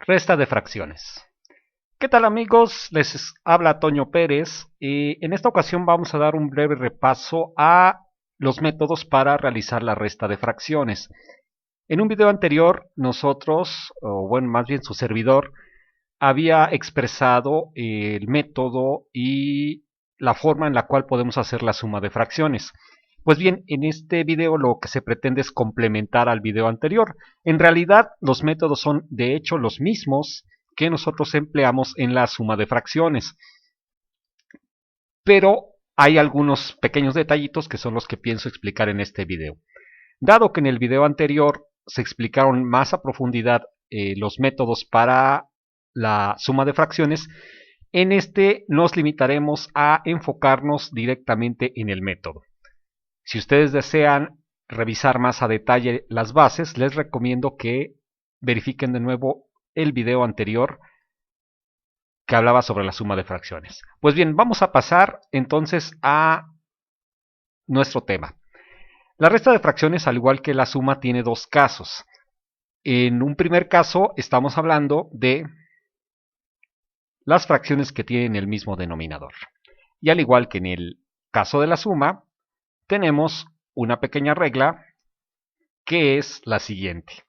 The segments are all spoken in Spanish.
Resta de fracciones. ¿Qué tal amigos? Les habla Toño Pérez y en esta ocasión vamos a dar un breve repaso a los métodos para realizar la resta de fracciones. En un video anterior nosotros, o bueno, más bien su servidor, había expresado el método y la forma en la cual podemos hacer la suma de fracciones. Pues bien, en este video lo que se pretende es complementar al video anterior. En realidad, los métodos son de hecho los mismos que nosotros empleamos en la suma de fracciones. Pero hay algunos pequeños detallitos que son los que pienso explicar en este video. Dado que en el video anterior se explicaron más a profundidad los métodos para la suma de fracciones, en este nos limitaremos a enfocarnos directamente en el método. Si ustedes desean revisar más a detalle las bases, les recomiendo que verifiquen de nuevo el video anterior que hablaba sobre la suma de fracciones. Pues bien, vamos a pasar entonces a nuestro tema. La resta de fracciones, al igual que la suma, tiene dos casos. En un primer caso estamos hablando de las fracciones que tienen el mismo denominador. Y al igual que en el caso de la suma, tenemos una pequeña regla que es la siguiente.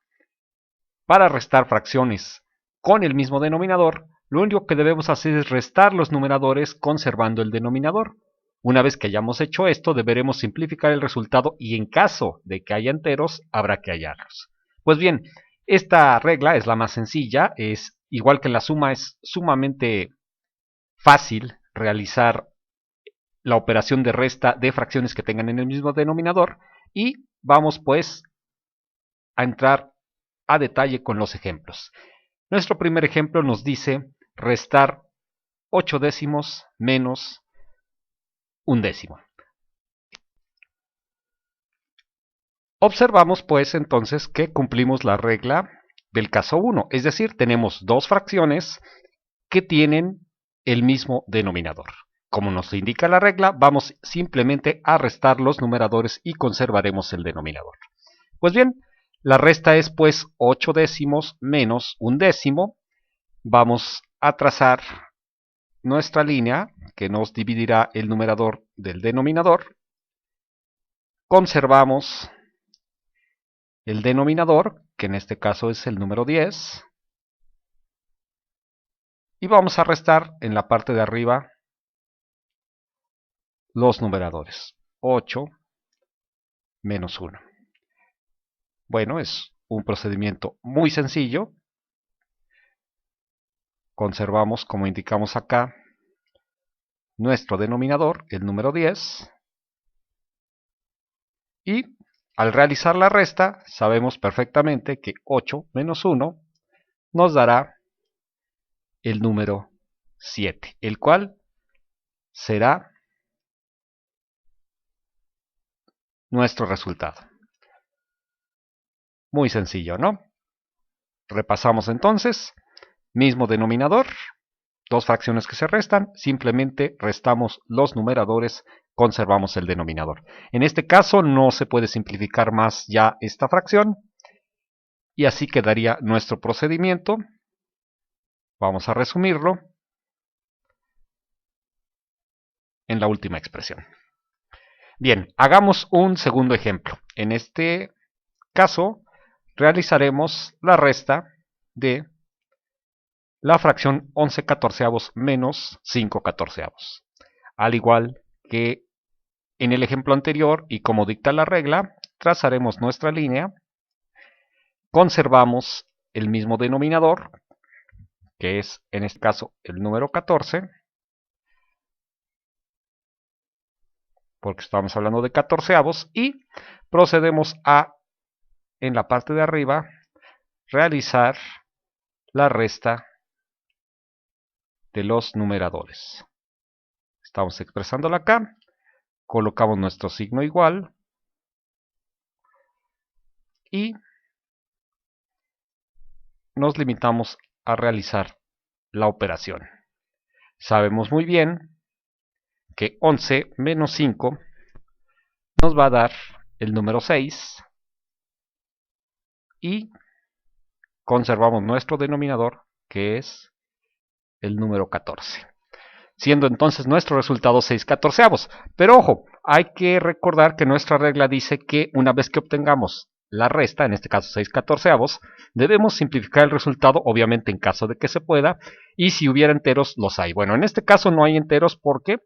Para restar fracciones con el mismo denominador, lo único que debemos hacer es restar los numeradores conservando el denominador. Una vez que hayamos hecho esto, deberemos simplificar el resultado y en caso de que haya enteros, habrá que hallarlos. Pues bien, esta regla es la más sencilla, es igual que la suma, es sumamente fácil realizar la operación de resta de fracciones que tengan en el mismo denominador y vamos pues a entrar a detalle con los ejemplos. Nuestro primer ejemplo nos dice restar 8 décimos menos un décimo. Observamos pues entonces que cumplimos la regla del caso 1, es decir, tenemos dos fracciones que tienen el mismo denominador. Como nos indica la regla, vamos simplemente a restar los numeradores y conservaremos el denominador. Pues bien, la resta es pues 8 décimos menos un décimo. Vamos a trazar nuestra línea que nos dividirá el numerador del denominador. Conservamos el denominador, que en este caso es el número 10. Y vamos a restar en la parte de arriba los numeradores. 8 menos 1. Bueno, es un procedimiento muy sencillo. Conservamos, como indicamos acá, nuestro denominador, el número 10. Y al realizar la resta, sabemos perfectamente que 8 menos 1 nos dará el número 7, el cual será nuestro resultado. Muy sencillo, ¿no? Repasamos entonces, mismo denominador, dos fracciones que se restan, simplemente restamos los numeradores, conservamos el denominador. En este caso no se puede simplificar más ya esta fracción, y así quedaría nuestro procedimiento. Vamos a resumirlo en la última expresión. Bien, hagamos un segundo ejemplo. En este caso, realizaremos la resta de la fracción 11 catorceavos menos 5 catorceavos. Al igual que en el ejemplo anterior y como dicta la regla, trazaremos nuestra línea, conservamos el mismo denominador, que es en este caso el número 14, porque estamos hablando de catorceavos, y procedemos a, en la parte de arriba, realizar la resta de los numeradores. Estamos expresándola acá, colocamos nuestro signo igual y nos limitamos a realizar la operación. Sabemos muy bien que 11 menos 5 nos va a dar el número 6 y conservamos nuestro denominador, que es el número 14. Siendo entonces nuestro resultado 6/14. Pero ojo, hay que recordar que nuestra regla dice que una vez que obtengamos la resta, en este caso 6/14, debemos simplificar el resultado, obviamente en caso de que se pueda, y si hubiera enteros, los hay. Bueno, en este caso no hay enteros porque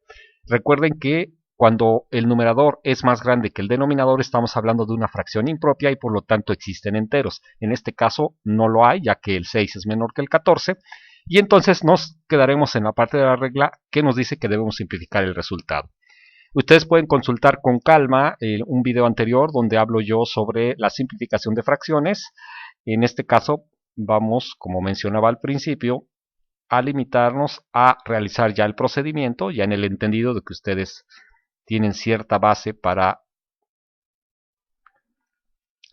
recuerden que cuando el numerador es más grande que el denominador, estamos hablando de una fracción impropia y por lo tanto existen enteros. En este caso no lo hay, ya que el 6 es menor que el 14. Y entonces nos quedaremos en la parte de la regla que nos dice que debemos simplificar el resultado. Ustedes pueden consultar con calma un video anterior donde hablo yo sobre la simplificación de fracciones. En este caso vamos, como mencionaba al principio, a limitarnos a realizar ya el procedimiento, ya en el entendido de que ustedes tienen cierta base para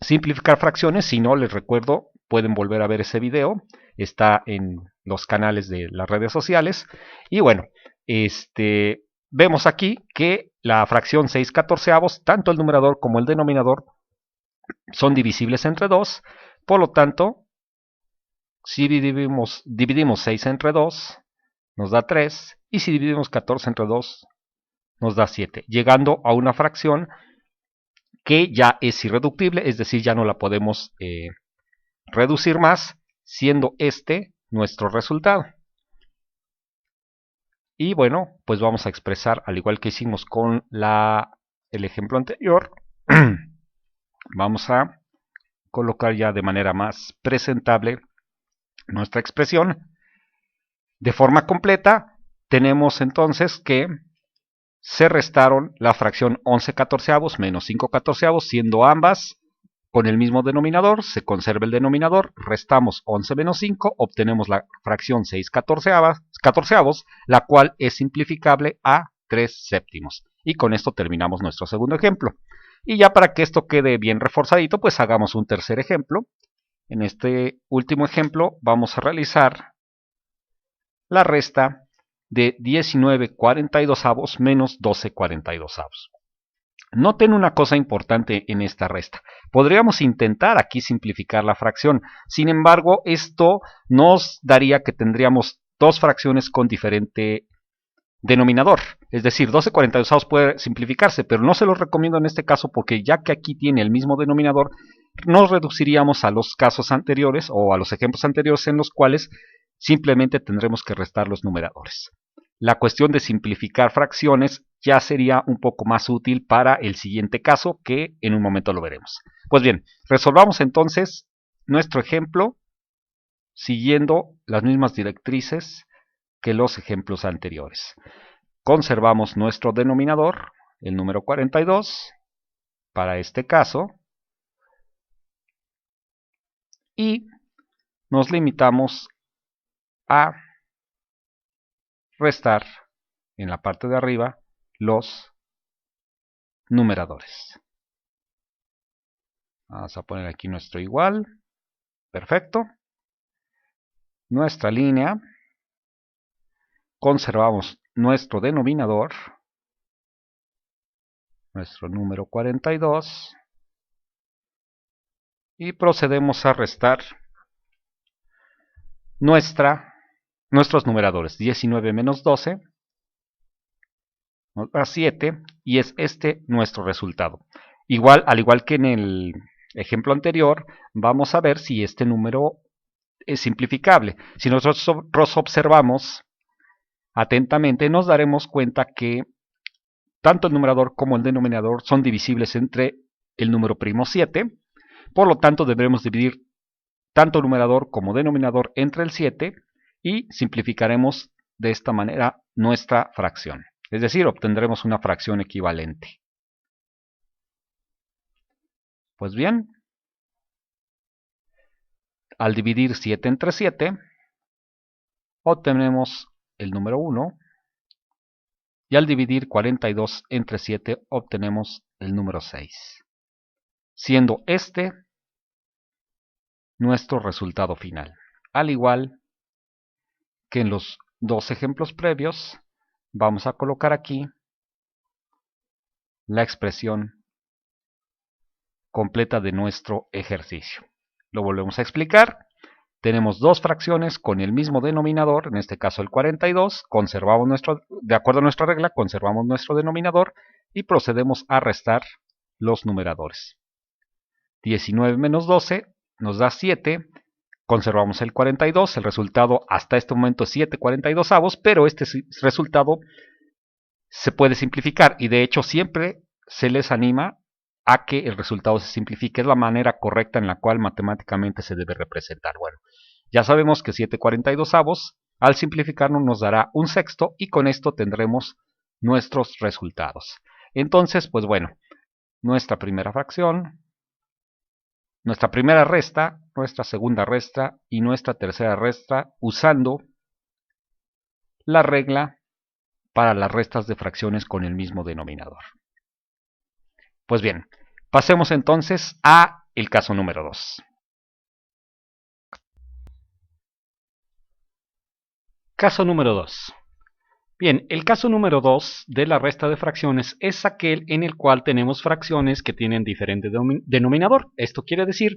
simplificar fracciones. Si no, les recuerdo, pueden volver a ver ese video, está en los canales de las redes sociales. Y bueno, vemos aquí que la fracción 6/14, tanto el numerador como el denominador son divisibles entre 2, por lo tanto, si dividimos 6 entre 2, nos da 3, y si dividimos 14 entre 2, nos da 7, llegando a una fracción que ya es irreductible, es decir, ya no la podemos reducir más, siendo este nuestro resultado. Y bueno, pues vamos a expresar, al igual que hicimos con el ejemplo anterior, vamos a colocar ya de manera más presentable nuestra expresión. De forma completa, tenemos entonces que se restaron la fracción 11/14 menos 5/14, siendo ambas con el mismo denominador, se conserva el denominador, restamos 11 menos 5, obtenemos la fracción 6/14, la cual es simplificable a 3/7. Y con esto terminamos nuestro segundo ejemplo. Y ya para que esto quede bien reforzadito, pues hagamos un tercer ejemplo. En este último ejemplo vamos a realizar la resta de 19/42 menos 12/42. Noten una cosa importante en esta resta. Podríamos intentar aquí simplificar la fracción. Sin embargo, esto nos daría que tendríamos dos fracciones con diferente denominador. Es decir, 12/42 puede simplificarse, pero no se los recomiendo en este caso porque ya que aquí tiene el mismo denominador, nos reduciríamos a los casos anteriores o a los ejemplos anteriores en los cuales simplemente tendremos que restar los numeradores. La cuestión de simplificar fracciones ya sería un poco más útil para el siguiente caso, que en un momento lo veremos. Pues bien, resolvamos entonces nuestro ejemplo siguiendo las mismas directrices que los ejemplos anteriores. Conservamos nuestro denominador, el número 42, para este caso, y nos limitamos a restar en la parte de arriba los numeradores. Vamos a poner aquí nuestro igual. Perfecto. Nuestra línea. Conservamos nuestro denominador, nuestro número 42. Y procedemos a restar nuestros numeradores. 19 menos 12 nos da 7 y es este nuestro resultado. Al igual que en el ejemplo anterior, vamos a ver si este número es simplificable. Si nosotros observamos atentamente, nos daremos cuenta que tanto el numerador como el denominador son divisibles entre el número primo 7. Por lo tanto, deberemos dividir tanto numerador como denominador entre el 7 y simplificaremos de esta manera nuestra fracción. Es decir, obtendremos una fracción equivalente. Pues bien, al dividir 7 entre 7, obtenemos el número 1. Y al dividir 42 entre 7, obtenemos el número 6. Siendo este nuestro resultado final. Al igual que en los dos ejemplos previos, vamos a colocar aquí la expresión completa de nuestro ejercicio. Lo volvemos a explicar. tenemos dos fracciones con el mismo denominador, en este caso el 42, de acuerdo a nuestra regla, conservamos nuestro denominador y procedemos a restar los numeradores. 19 menos 12 nos da 7, conservamos el 42, el resultado hasta este momento es 7/42, pero este resultado se puede simplificar y de hecho siempre se les anima a que el resultado se simplifique. Es la manera correcta en la cual matemáticamente se debe representar. Bueno, ya sabemos que 7/42 al simplificarnos nos dará un sexto y con esto tendremos nuestros resultados. Entonces, pues bueno, nuestra primera fracción, nuestra primera resta, nuestra segunda resta y nuestra tercera resta usando la regla para las restas de fracciones con el mismo denominador. Pues bien, pasemos entonces a el caso número 2. Caso número 2. Bien, el caso número 2 de la resta de fracciones es aquel en el cual tenemos fracciones que tienen diferente denominador. Esto quiere decir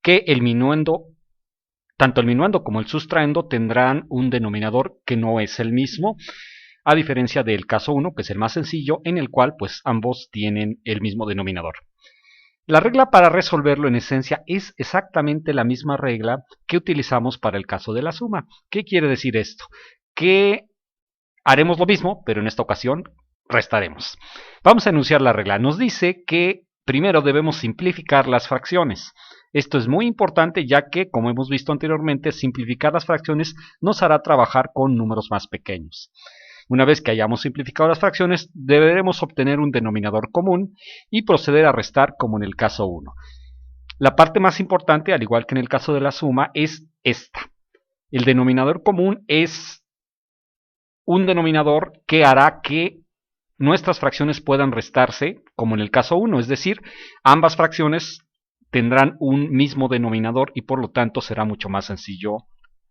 que el minuendo, tanto el minuendo como el sustraendo tendrán un denominador que no es el mismo, a diferencia del caso 1, que es el más sencillo, en el cual pues ambos tienen el mismo denominador. La regla para resolverlo en esencia es exactamente la misma regla que utilizamos para el caso de la suma. ¿Qué quiere decir esto? Que haremos lo mismo, pero en esta ocasión restaremos. Vamos a enunciar la regla. Nos dice que primero debemos simplificar las fracciones. Esto es muy importante ya que, como hemos visto anteriormente, simplificar las fracciones nos hará trabajar con números más pequeños. Una vez que hayamos simplificado las fracciones, deberemos obtener un denominador común y proceder a restar como en el caso 1. La parte más importante, al igual que en el caso de la suma, es esta. El denominador común es un denominador que hará que nuestras fracciones puedan restarse, como en el caso 1, es decir, ambas fracciones tendrán un mismo denominador y por lo tanto será mucho más sencillo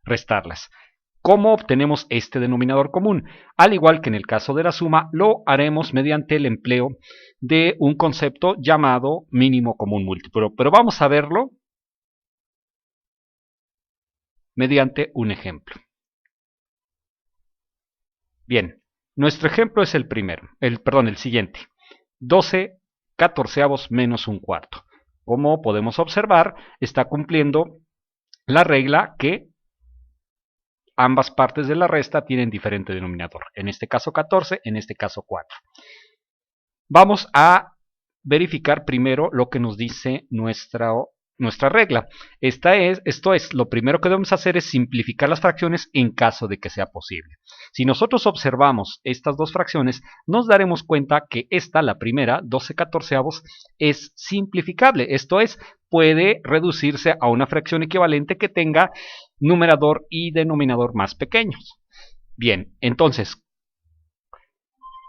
restarlas. ¿Cómo obtenemos este denominador común? Al igual que en el caso de la suma, lo haremos mediante el empleo de un concepto llamado mínimo común múltiplo, pero vamos a verlo mediante un ejemplo. Bien, nuestro ejemplo es el siguiente. 12/14 menos un cuarto. Como podemos observar, está cumpliendo la regla que ambas partes de la resta tienen diferente denominador. En este caso 14, en este caso 4. Vamos a verificar primero lo que nos dice nuestra regla. Esto es, lo primero que debemos hacer es simplificar las fracciones en caso de que sea posible. Si nosotros observamos estas dos fracciones, nos daremos cuenta que esta, la primera, 12/14, es simplificable. Esto es, puede reducirse a una fracción equivalente que tenga numerador y denominador más pequeños. Bien, entonces,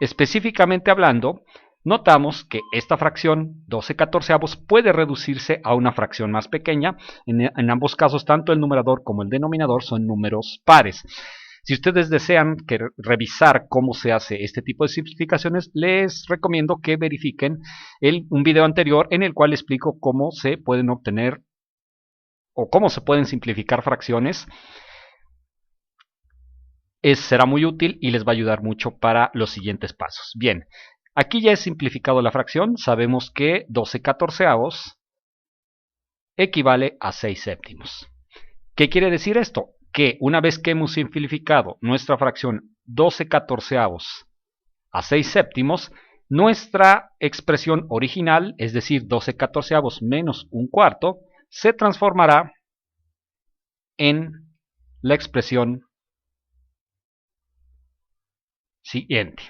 específicamente hablando, notamos que esta fracción 12/14 puede reducirse a una fracción más pequeña. En ambos casos, tanto el numerador como el denominador son números pares. Si ustedes desean revisar cómo se hace este tipo de simplificaciones, les recomiendo que verifiquen un video anterior en el cual explico cómo se pueden obtener o cómo se pueden simplificar fracciones. Será muy útil y les va a ayudar mucho para los siguientes pasos. Bien, aquí ya he simplificado la fracción. Sabemos que 12/14 equivale a 6 séptimos. ¿Qué quiere decir esto? Que una vez que hemos simplificado nuestra fracción 12/14 a 6 séptimos, nuestra expresión original, es decir, 12/14 menos un cuarto, se transformará en la expresión siguiente.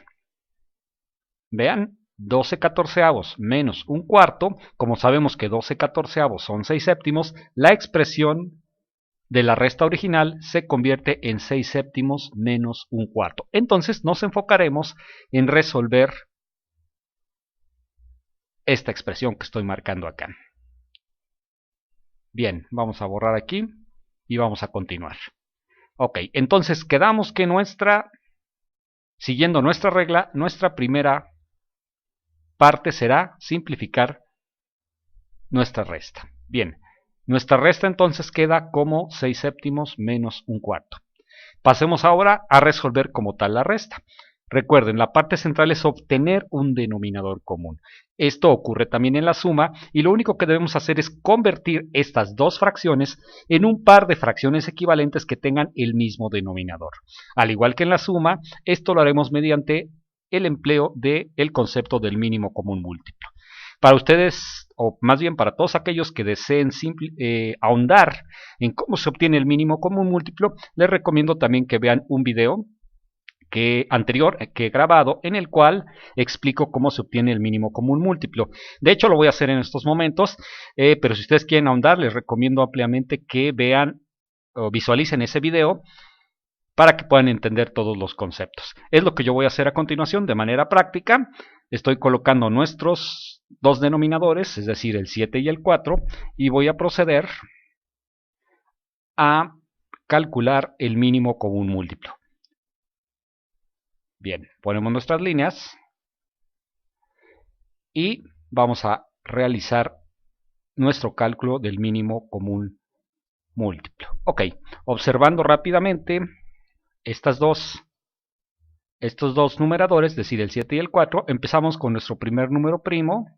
Vean, 12/14 menos un cuarto, como sabemos que 12/14 son 6 séptimos, la expresión de la resta original se convierte en 6 séptimos menos un cuarto. Entonces nos enfocaremos en resolver esta expresión que estoy marcando acá. Bien, vamos a borrar aquí y vamos a continuar. Ok, entonces quedamos que siguiendo nuestra regla, nuestra primera parte será simplificar nuestra resta. Bien, Nuestra resta entonces queda como 6 séptimos menos un cuarto. Pasemos ahora a resolver como tal la resta. Recuerden, la parte central es obtener un denominador común. Esto ocurre también en la suma y lo único que debemos hacer es convertir estas dos fracciones en un par de fracciones equivalentes que tengan el mismo denominador. Al igual que en la suma, esto lo haremos mediante el empleo del concepto del mínimo común múltiplo. Para ustedes, o más bien para todos aquellos que deseen ahondar en cómo se obtiene el mínimo común múltiplo, les recomiendo también que vean un video anterior que he grabado en el cual explico cómo se obtiene el mínimo común múltiplo. De hecho lo voy a hacer en estos momentos, pero si ustedes quieren ahondar les recomiendo ampliamente que vean o visualicen ese video para que puedan entender todos los conceptos. Es lo que yo voy a hacer a continuación de manera práctica. Estoy colocando nuestros dos denominadores, es decir, el 7 y el 4, y voy a proceder a calcular el mínimo común múltiplo. Bien, ponemos nuestras líneas y vamos a realizar nuestro cálculo del mínimo común múltiplo. Ok, observando rápidamente estos dos numeradores, es decir, el 7 y el 4, empezamos con nuestro primer número primo.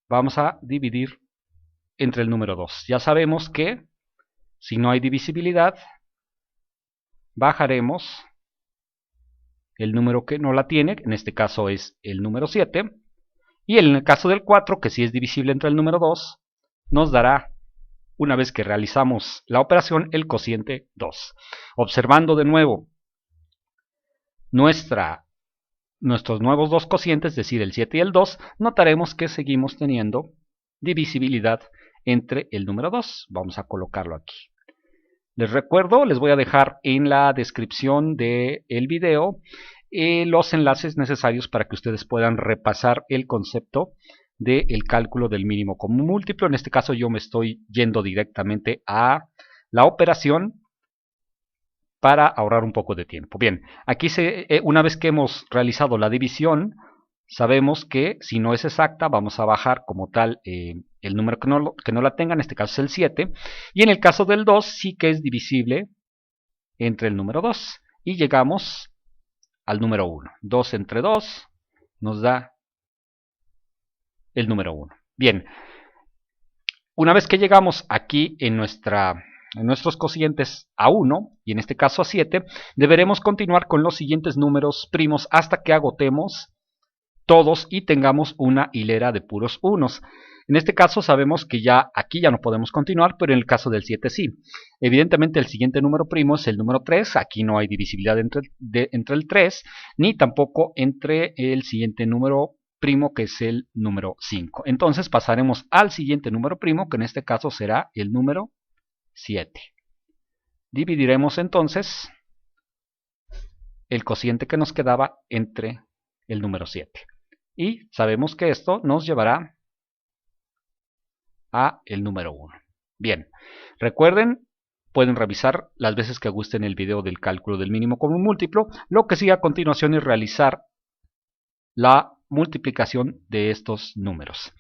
Vamos a dividir entre el número 2. Ya sabemos que si no hay divisibilidad, bajaremos el número que no la tiene, en este caso es el número 7, y en el caso del 4, que sí es divisible entre el número 2, nos dará, una vez que realizamos la operación, el cociente 2. Observando de nuevo nuestros nuevos dos cocientes, es decir, el 7 y el 2, notaremos que seguimos teniendo divisibilidad entre el número 2. Vamos a colocarlo aquí. Les recuerdo, les voy a dejar en la descripción del video los enlaces necesarios para que ustedes puedan repasar el concepto del cálculo del mínimo común múltiplo. En este caso yo me estoy yendo directamente a la operación para ahorrar un poco de tiempo. Bien, aquí una vez que hemos realizado la división, sabemos que si no es exacta vamos a bajar como tal el número que no la tenga, en este caso es el 7, y en el caso del 2 sí que es divisible entre el número 2, y llegamos al número 1. 2 entre 2 nos da el número 1. Bien, una vez que llegamos aquí en nuestros cocientes a 1, y en este caso a 7, deberemos continuar con los siguientes números primos hasta que agotemos todos y tengamos una hilera de puros unos. En este caso sabemos que ya aquí ya no podemos continuar, pero en el caso del 7 sí. Evidentemente el siguiente número primo es el número 3, aquí no hay divisibilidad entre el 3, ni tampoco entre el siguiente número primo que es el número 5. Entonces pasaremos al siguiente número primo, que en este caso será el número 7. Dividiremos entonces el cociente que nos quedaba entre el número 7. Y sabemos que esto nos llevará a el número 1. Bien, recuerden, pueden revisar las veces que gusten el video del cálculo del mínimo común múltiplo. Lo que sigue a continuación es realizar la multiplicación de estos números.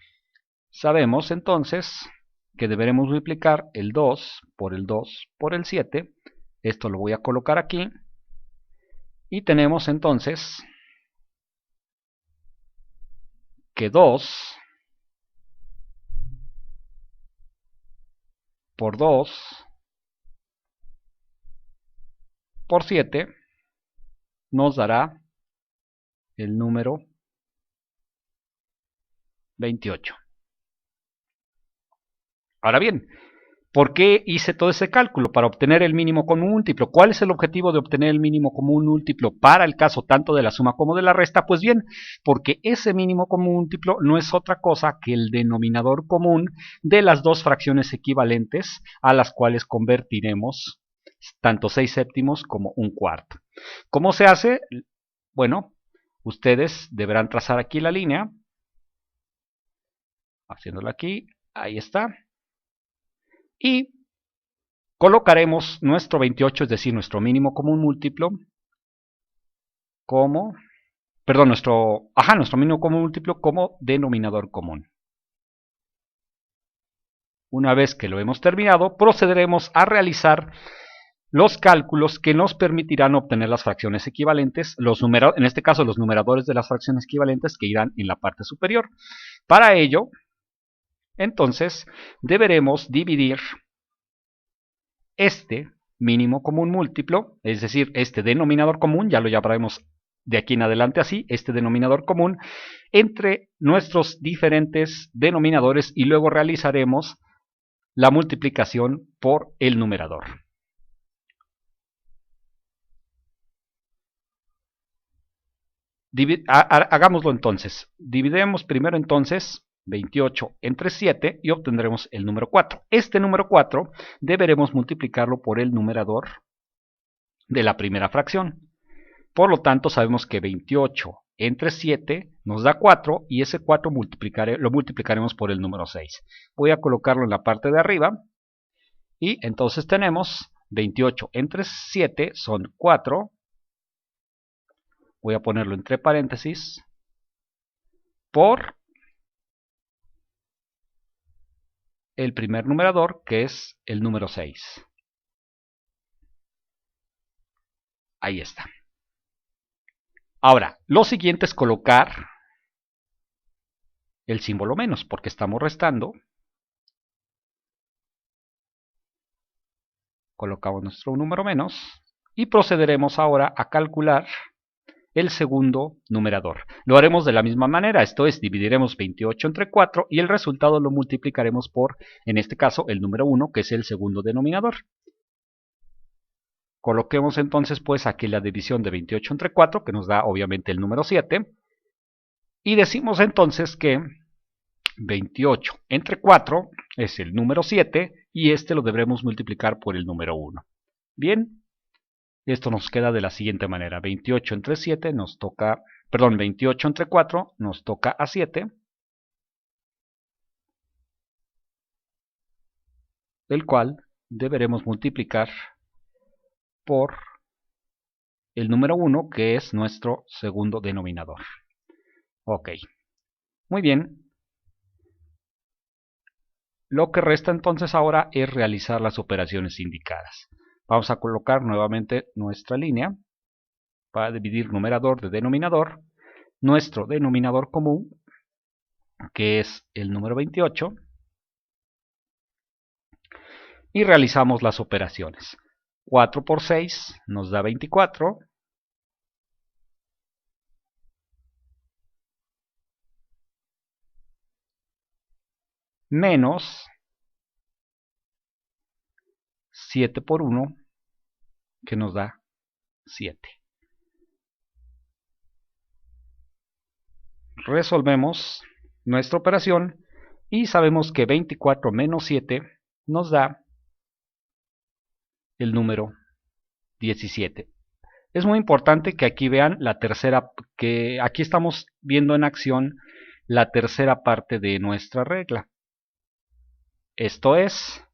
Sabemos entonces que deberemos multiplicar el 2 por el 2 por el 7. Esto lo voy a colocar aquí. Y tenemos entonces que 2 por 2 por 7 nos dará el número 28. Ahora bien, ¿por qué hice todo ese cálculo? Para obtener el mínimo común múltiplo. ¿Cuál es el objetivo de obtener el mínimo común múltiplo para el caso tanto de la suma como de la resta? Pues bien, porque ese mínimo común múltiplo no es otra cosa que el denominador común de las dos fracciones equivalentes a las cuales convertiremos tanto 6 séptimos como un cuarto. ¿Cómo se hace? Bueno, ustedes deberán trazar aquí la línea, haciéndola aquí, ahí está, y colocaremos nuestro 28, es decir, nuestro mínimo común múltiplo, nuestro mínimo común múltiplo como denominador común. Una vez que lo hemos terminado, procederemos a realizar los cálculos que nos permitirán obtener las fracciones equivalentes, en este caso los numeradores de las fracciones equivalentes que irán en la parte superior. Para ello, entonces, deberemos dividir este mínimo común múltiplo, es decir, este denominador común, ya lo llamaremos de aquí en adelante así, este denominador común, entre nuestros diferentes denominadores y luego realizaremos la multiplicación por el numerador. Hagámoslo entonces. Dividimos primero entonces 28 entre 7 y obtendremos el número 4. Este número 4 deberemos multiplicarlo por el numerador de la primera fracción. Por lo tanto, sabemos que 28 entre 7 nos da 4 y ese 4 lo multiplicaremos por el número 6. Voy a colocarlo en la parte de arriba y entonces tenemos 28 entre 7 son 4. Voy a ponerlo entre paréntesis por el primer numerador, que es el número 6. Ahí está. Ahora, lo siguiente es colocar el símbolo menos, porque estamos restando. Colocamos nuestro número menos y procederemos ahora a calcular el segundo numerador. Lo haremos de la misma manera, esto es, dividiremos 28 entre 4 y el resultado lo multiplicaremos por, en este caso, el número 1, que es el segundo denominador. Coloquemos entonces pues aquí la división de 28 entre 4, que nos da obviamente el número 7, y decimos entonces que 28 entre 4 es el número 7 y este lo deberemos multiplicar por el número 1. Bien. Esto nos queda de la siguiente manera. 28 entre 7 nos toca, 28 entre 4 nos toca a 7. El cual deberemos multiplicar por el número 1, que es nuestro segundo denominador. Ok. Muy bien. Lo que resta entonces ahora es realizar las operaciones indicadas. Vamos a colocar nuevamente nuestra línea para dividir numerador de denominador, nuestro denominador común, que es el número 28, y realizamos las operaciones. 4 por 6 nos da 24, menos 7 por 1, que nos da 7. Resolvemos nuestra operación y sabemos que 24 menos 7 nos da el número 17. Es muy importante que aquí vean la tercera, que aquí estamos viendo en acción la tercera parte de nuestra regla. Esto es,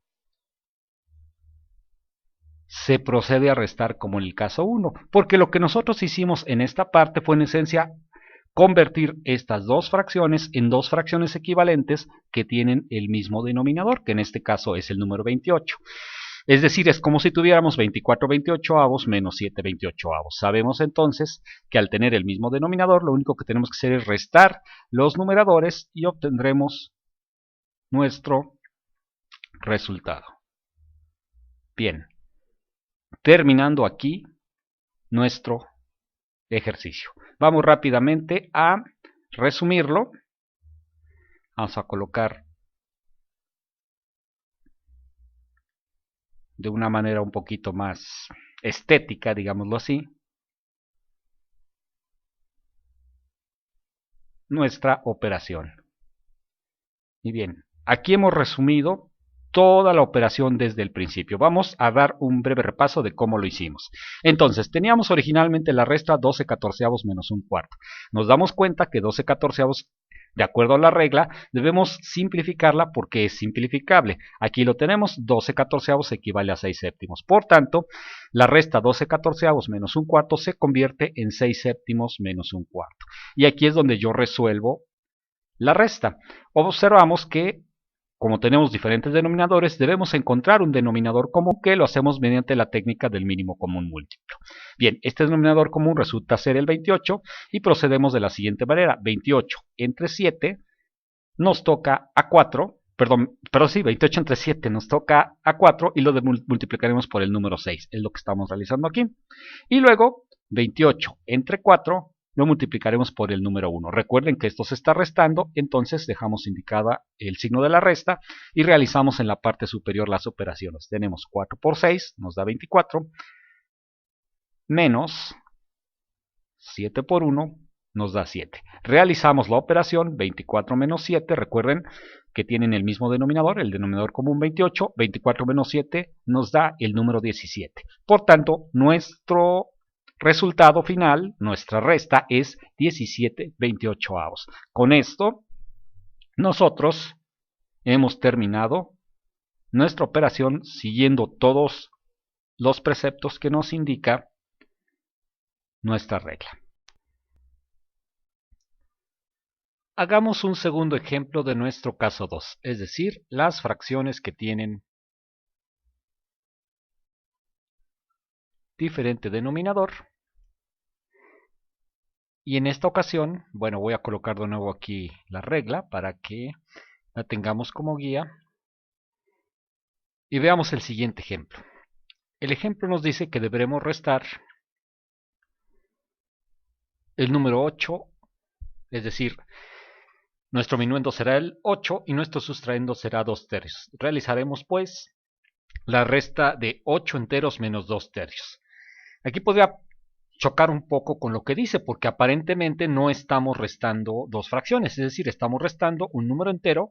se procede a restar como en el caso 1, porque lo que nosotros hicimos en esta parte fue en esencia convertir estas dos fracciones en dos fracciones equivalentes que tienen el mismo denominador, que en este caso es el número 28. Es decir, es como si tuviéramos 24 28avos menos 7 28avos. Sabemos entonces que al tener el mismo denominador, lo único que tenemos que hacer es restar los numeradores y obtendremos nuestro resultado. Bien, terminando aquí nuestro ejercicio. Vamos rápidamente a resumirlo. Vamos a colocar de una manera un poquito más estética, digámoslo así, nuestra operación. Y bien, aquí hemos resumido toda la operación desde el principio. Vamos a dar un breve repaso de cómo lo hicimos. Entonces, teníamos originalmente la resta 12 catorceavos menos un cuarto. Nos damos cuenta que 12 catorceavos, de acuerdo a la regla, debemos simplificarla porque es simplificable. Aquí lo tenemos, 12 catorceavos equivale a 6 séptimos. Por tanto, la resta 12 catorceavos menos un cuarto se convierte en 6 séptimos menos un cuarto. Y aquí es donde yo resuelvo la resta. Observamos que como tenemos diferentes denominadores, debemos encontrar un denominador común que lo hacemos mediante la técnica del mínimo común múltiplo. Bien, este denominador común resulta ser el 28 y procedemos de la siguiente manera. 28 entre 7 nos toca a 4, perdón, 28 entre 7 nos toca a 4 y lo multiplicaremos por el número 6, es lo que estamos realizando aquí. Y luego 28 entre 4 lo multiplicaremos por el número 1. Recuerden que esto se está restando, entonces dejamos indicada el signo de la resta y realizamos en la parte superior las operaciones. Tenemos 4 por 6, nos da 24, menos 7 por 1, nos da 7. Realizamos la operación 24 menos 7, recuerden que tienen el mismo denominador, el denominador común 28, 24 menos 7 nos da el número 17. Por tanto, nuestro resultado final, nuestra resta es 17/28. Con esto, nosotros hemos terminado nuestra operación siguiendo todos los preceptos que nos indica nuestra regla. Hagamos un segundo ejemplo de nuestro caso 2, es decir, las fracciones que tienen diferente denominador. Y en esta ocasión, bueno, voy a colocar de nuevo aquí la regla para que la tengamos como guía. Y veamos el siguiente ejemplo. El ejemplo nos dice que deberemos restar el número 8, es decir, nuestro minuendo será el 8 y nuestro sustraendo será 2/3. Realizaremos pues la resta de 8 enteros menos 2/3. Aquí podría chocar un poco con lo que dice, porque aparentemente no estamos restando dos fracciones, es decir, estamos restando un número entero,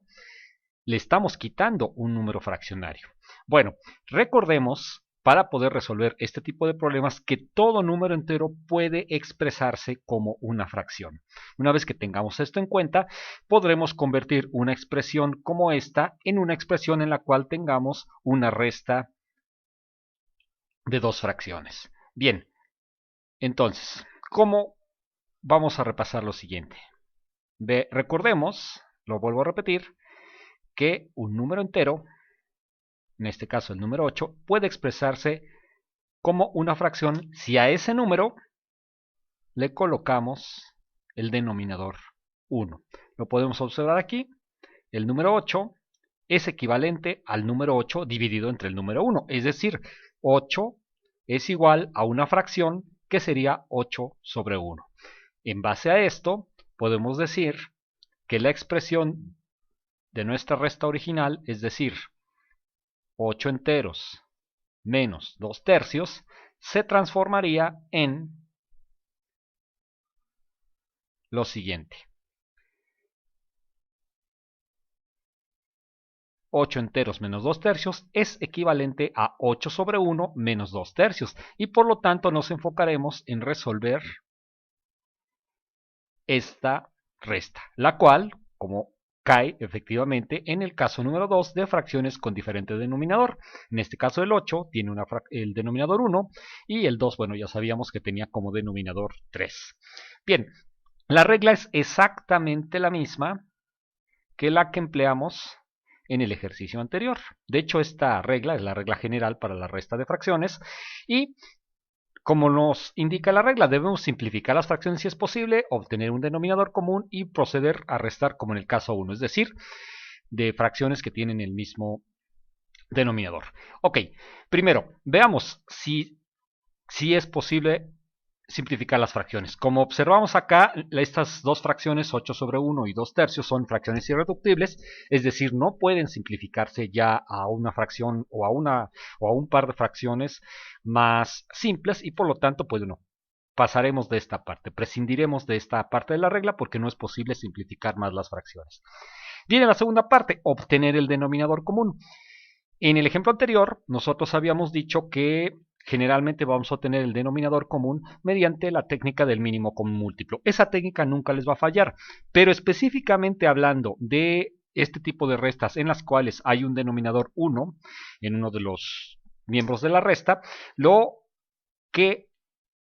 le estamos quitando un número fraccionario. Bueno, recordemos, para poder resolver este tipo de problemas, que todo número entero puede expresarse como una fracción. Una vez que tengamos esto en cuenta, podremos convertir una expresión como esta en una expresión en la cual tengamos una resta de dos fracciones. Bien, entonces, ¿cómo vamos a repasar lo siguiente? Recordemos, lo vuelvo a repetir, que un número entero, en este caso el número 8, puede expresarse como una fracción si a ese número le colocamos el denominador 1. Lo podemos observar aquí. El número 8 es equivalente al número 8 dividido entre el número 1. Es decir, 8 es igual a una fracción que sería 8 sobre 1. En base a esto, podemos decir que la expresión de nuestra resta original, es decir, 8 enteros menos 2/3, se transformaría en lo siguiente. 8 enteros menos 2/3 es equivalente a 8 sobre 1 menos 2/3 y por lo tanto nos enfocaremos en resolver esta resta, la cual, como cae efectivamente en el caso número 2 de fracciones con diferente denominador. En este caso el 8 tiene el denominador 1 y el 2, bueno, ya sabíamos que tenía como denominador 3. Bien, la regla es exactamente la misma que la que empleamos en el ejercicio anterior. De hecho, esta regla es la regla general para la resta de fracciones y, como nos indica la regla, debemos simplificar las fracciones si es posible, obtener un denominador común y proceder a restar como en el caso 1, es decir, de fracciones que tienen el mismo denominador. Ok, primero, veamos si es posible simplificar las fracciones. Como observamos acá, estas dos fracciones, 8 sobre 1 y 2/3, son fracciones irreductibles, es decir, no pueden simplificarse ya a una fracción o a un par de fracciones más simples y por lo tanto, pues no, pasaremos de esta parte, prescindiremos de esta parte de la regla porque no es posible simplificar más las fracciones. Viene la segunda parte, obtener el denominador común. En el ejemplo anterior, nosotros habíamos dicho que generalmente vamos a obtener el denominador común mediante la técnica del mínimo común múltiplo. Esa técnica nunca les va a fallar, pero específicamente hablando de este tipo de restas en las cuales hay un denominador 1 en uno de los miembros de la resta, lo que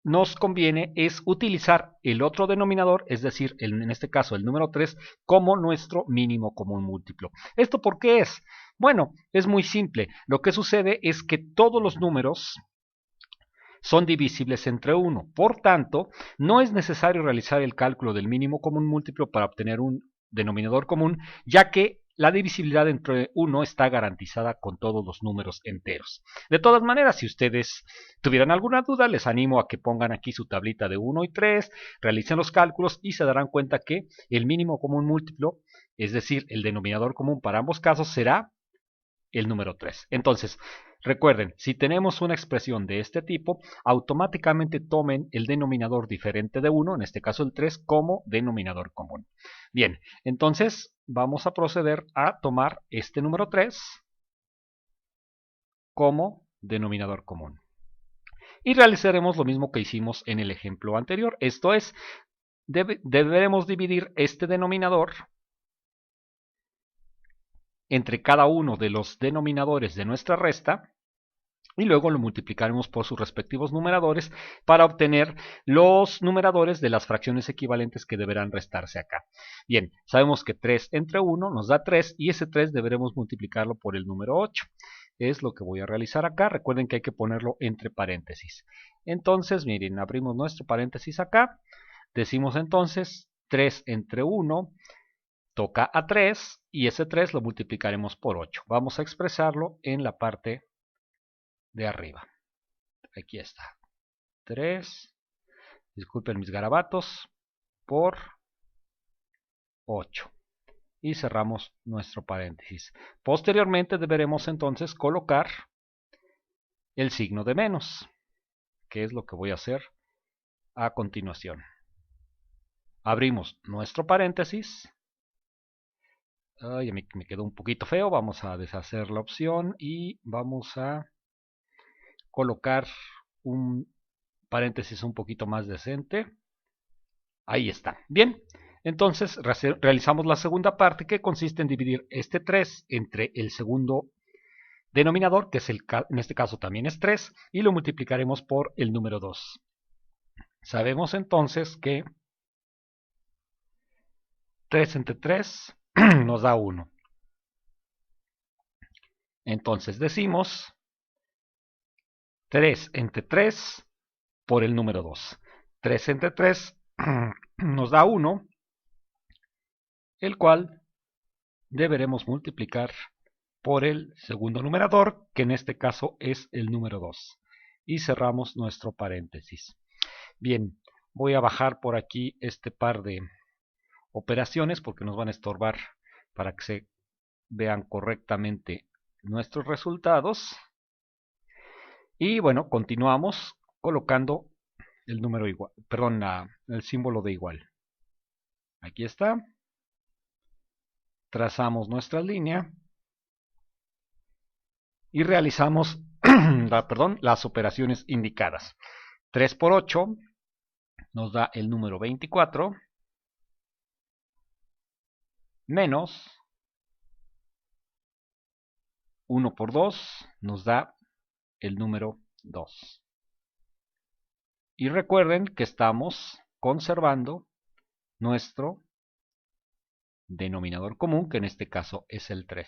nos conviene es utilizar el otro denominador, es decir, en este caso el número 3, como nuestro mínimo común múltiplo. ¿Esto por qué es? Bueno, es muy simple. Lo que sucede es que todos los números son divisibles entre 1. Por tanto, no es necesario realizar el cálculo del mínimo común múltiplo para obtener un denominador común, ya que la divisibilidad entre 1 está garantizada con todos los números enteros. De todas maneras, si ustedes tuvieran alguna duda, les animo a que pongan aquí su tablita de 1 y 3, realicen los cálculos y se darán cuenta que el mínimo común múltiplo, es decir, el denominador común para ambos casos, será el número 3. Entonces, recuerden, si tenemos una expresión de este tipo, automáticamente tomen el denominador diferente de 1, en este caso el 3, como denominador común. Bien, entonces vamos a proceder a tomar este número 3 como denominador común. Y realizaremos lo mismo que hicimos en el ejemplo anterior, esto es, deberemos dividir este denominador entre cada uno de los denominadores de nuestra resta y luego lo multiplicaremos por sus respectivos numeradores para obtener los numeradores de las fracciones equivalentes que deberán restarse acá. Bien, sabemos que 3 entre 1 nos da 3 y ese 3 deberemos multiplicarlo por el número 8. Es lo que voy a realizar acá. Recuerden que hay que ponerlo entre paréntesis. Entonces, miren, abrimos nuestro paréntesis acá. Decimos entonces 3 entre 1 toca a 3 y ese 3 lo multiplicaremos por 8. Vamos a expresarlo en la parte de arriba. Aquí está. 3, disculpen mis garabatos, por 8. Y cerramos nuestro paréntesis. Posteriormente deberemos entonces colocar el signo de menos, que es lo que voy a hacer a continuación. Abrimos nuestro paréntesis. Me quedó un poquito feo. Vamos a deshacer la opción y vamos a colocar un paréntesis un poquito más decente. Ahí está. Bien, entonces realizamos la segunda parte, que consiste en dividir este 3 entre el segundo denominador, que es en este caso también es 3, y lo multiplicaremos por el número 2. Sabemos entonces que 3 entre 3 nos da 1. Entonces decimos 3 entre 3 por el número 2. 3 entre 3 nos da 1, el cual deberemos multiplicar por el segundo numerador, que en este caso es el número 2. Y cerramos nuestro paréntesis. Bien, voy a bajar por aquí este par de operaciones porque nos van a estorbar para que se vean correctamente nuestros resultados. Y bueno, continuamos colocando el número igual, perdón, el símbolo de igual. Aquí está. Trazamos nuestra línea y realizamos las operaciones indicadas. 3 por 8 nos da el número 24 menos 1 por 2 nos da el número 2. Y recuerden que estamos conservando nuestro denominador común, que en este caso es el 3.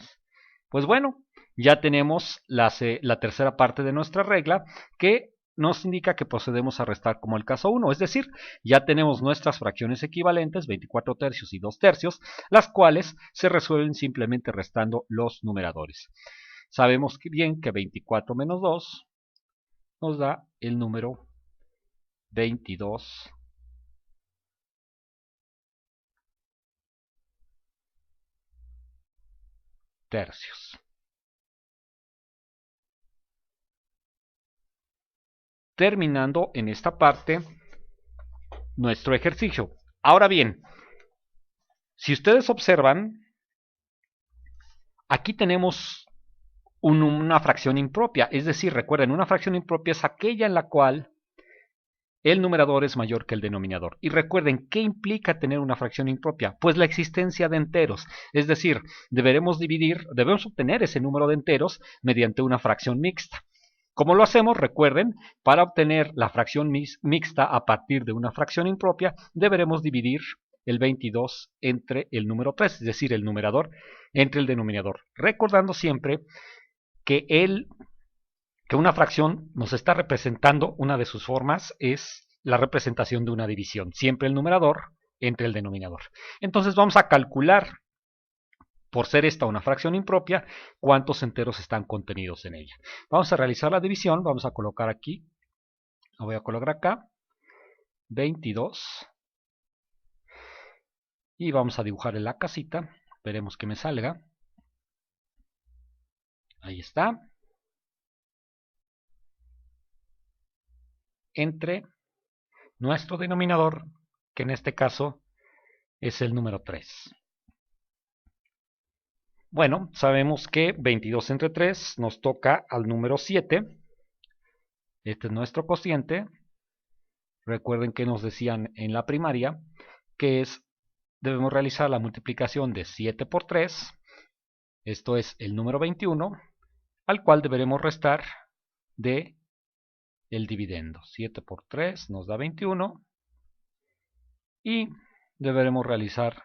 Pues bueno, ya tenemos la tercera parte de nuestra regla, que nos indica que procedemos a restar como el caso 1, es decir, ya tenemos nuestras fracciones equivalentes, 24 tercios y 2 tercios, las cuales se resuelven simplemente restando los numeradores. Sabemos bien que 24 menos 2 nos da el número 22 tercios. Terminando en esta parte nuestro ejercicio. Ahora bien, si ustedes observan, aquí tenemos una fracción impropia, es decir, recuerden, una fracción impropia es aquella en la cual el numerador es mayor que el denominador. Y recuerden, ¿qué implica tener una fracción impropia? Pues la existencia de enteros, es decir, debemos obtener ese número de enteros mediante una fracción mixta. ¿Cómo lo hacemos? Recuerden, para obtener la fracción mixta a partir de una fracción impropia, deberemos dividir el 22 entre el número 3, es decir, el numerador entre el denominador. Recordando siempre que una fracción nos está representando, una de sus formas es la representación de una división, siempre el numerador entre el denominador. Entonces vamos a calcular, por ser esta una fracción impropia, cuántos enteros están contenidos en ella. Vamos a realizar la división, vamos a colocar aquí, lo voy a colocar acá, 22, y vamos a dibujar en la casita, veremos que me salga, ahí está, entre nuestro denominador, que en este caso es el número 3. Bueno, sabemos que 22 entre 3 nos toca al número 7. Este es nuestro cociente. Recuerden que nos decían en la primaria que debemos realizar la multiplicación de 7 por 3. Esto es el número 21, al cual deberemos restar de el dividendo. 7 por 3 nos da 21. Y deberemos realizar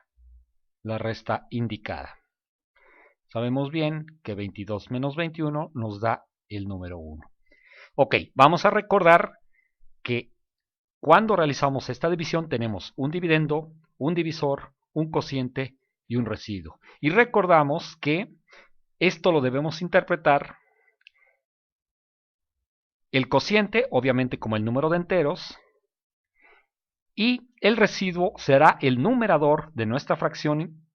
la resta indicada. Sabemos bien que 22 menos 21 nos da el número 1. Ok, vamos a recordar que cuando realizamos esta división tenemos un dividendo, un divisor, un cociente y un residuo. Y recordamos que esto lo debemos interpretar, el cociente obviamente como el número de enteros, y el residuo será el numerador de nuestra fracción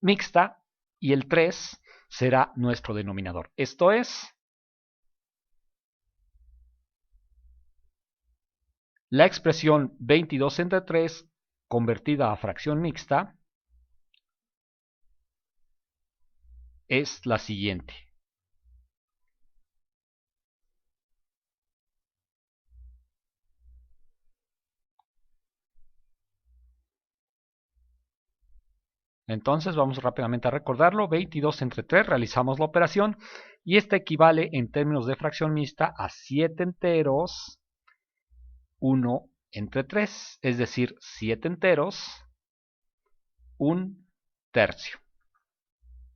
mixta, y el 3 será nuestro denominador. Esto es la expresión 22 entre 3 convertida a fracción mixta es la siguiente. Entonces vamos rápidamente a recordarlo. 22 entre 3, realizamos la operación y esta equivale en términos de fracción mixta a 7 enteros 1 entre 3, es decir, 7 enteros 1 tercio.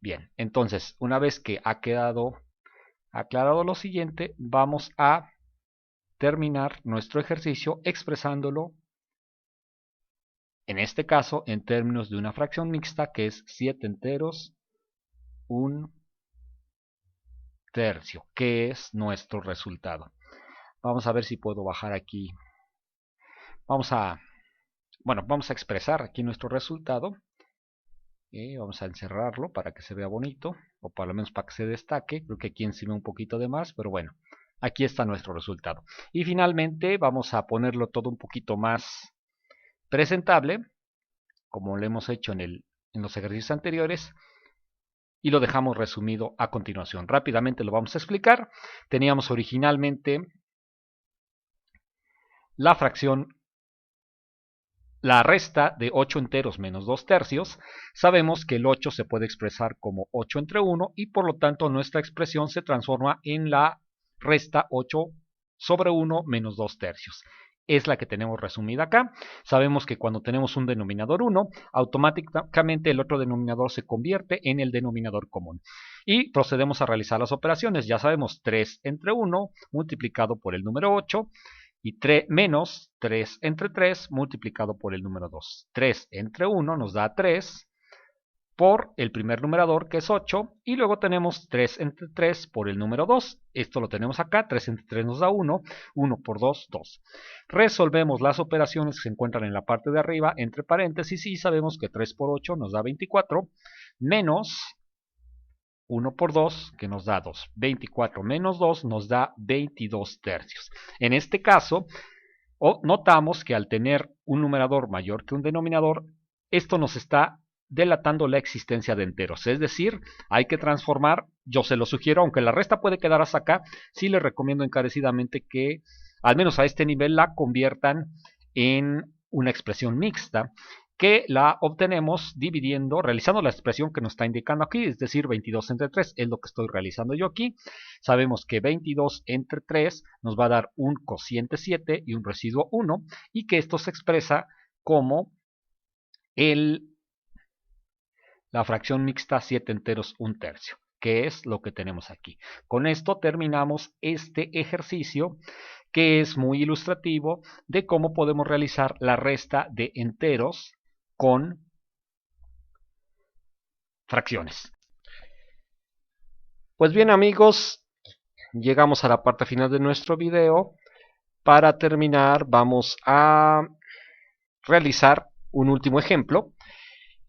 Bien, entonces una vez que ha quedado aclarado lo siguiente, vamos a terminar nuestro ejercicio expresándolo, en este caso, en términos de una fracción mixta que es 7 enteros 1 tercio, que es nuestro resultado. Vamos a ver si puedo bajar aquí. Vamos a expresar aquí nuestro resultado. Vamos a encerrarlo para que se vea bonito, o por lo menos para que se destaque. Creo que aquí encima un poquito de más, pero bueno, aquí está nuestro resultado. Y finalmente vamos a ponerlo todo un poquito más presentable, como lo hemos hecho en los ejercicios anteriores, y lo dejamos resumido a continuación. Rápidamente lo vamos a explicar. Teníamos originalmente la resta de 8 enteros menos 2 tercios. Sabemos que el 8 se puede expresar como 8 entre 1 y por lo tanto nuestra expresión se transforma en la resta 8 sobre 1 menos 2 tercios. Es la que tenemos resumida acá. Sabemos que cuando tenemos un denominador 1, automáticamente el otro denominador se convierte en el denominador común. Y procedemos a realizar las operaciones. Ya sabemos 3 entre 1 multiplicado por el número 8 y menos 3 entre 3 multiplicado por el número 2. 3 entre 1 nos da 3 por el primer numerador, que es 8, y luego tenemos 3 entre 3 por el número 2. Esto lo tenemos acá, 3 entre 3 nos da 1, 1 por 2, 2. Resolvemos las operaciones que se encuentran en la parte de arriba, entre paréntesis, y sabemos que 3 por 8 nos da 24, menos 1 por 2, que nos da 2. 24 menos 2 nos da 22 tercios. En este caso, notamos que al tener un numerador mayor que un denominador, esto nos está delatando la existencia de enteros. Es decir, hay que transformar, yo se lo sugiero, aunque la resta puede quedar hasta acá, sí les recomiendo encarecidamente que, al menos a este nivel, la conviertan en una expresión mixta, que la obtenemos dividiendo, realizando la expresión que nos está indicando aquí, es decir, 22 entre 3 es lo que estoy realizando yo aquí. Sabemos que 22 entre 3 nos va a dar un cociente 7 y un residuo 1, y que esto se expresa como la fracción mixta 7 enteros 1/3, que es lo que tenemos aquí. Con esto terminamos este ejercicio, que es muy ilustrativo de cómo podemos realizar la resta de enteros con fracciones. Pues bien, amigos, llegamos a la parte final de nuestro video. Para terminar, vamos a realizar un último ejemplo.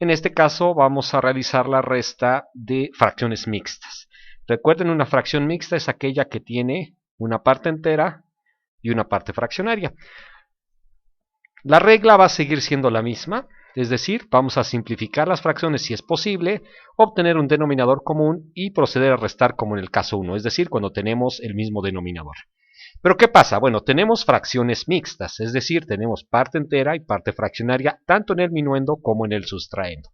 En este caso vamos a realizar la resta de fracciones mixtas. Recuerden, una fracción mixta es aquella que tiene una parte entera y una parte fraccionaria. La regla va a seguir siendo la misma, es decir, vamos a simplificar las fracciones si es posible, obtener un denominador común y proceder a restar como en el caso 1, es decir, cuando tenemos el mismo denominador. Pero ¿qué pasa? Bueno, tenemos fracciones mixtas, es decir, tenemos parte entera y parte fraccionaria, tanto en el minuendo como en el sustraendo.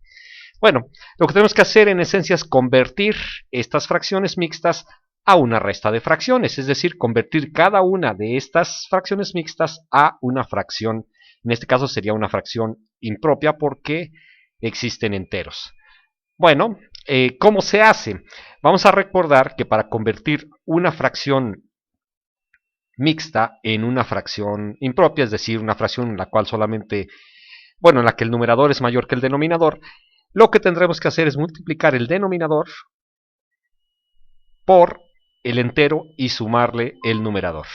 Bueno, lo que tenemos que hacer en esencia es convertir estas fracciones mixtas a una resta de fracciones, es decir, convertir cada una de estas fracciones mixtas a una fracción. En este caso sería una fracción impropia porque existen enteros. Bueno, ¿cómo se hace? Vamos a recordar que para convertir una fracción mixta en una fracción impropia, es decir, una fracción en la cual solamente, bueno, en la que el numerador es mayor que el denominador, lo que tendremos que hacer es multiplicar el denominador por el entero y sumarle el numerador.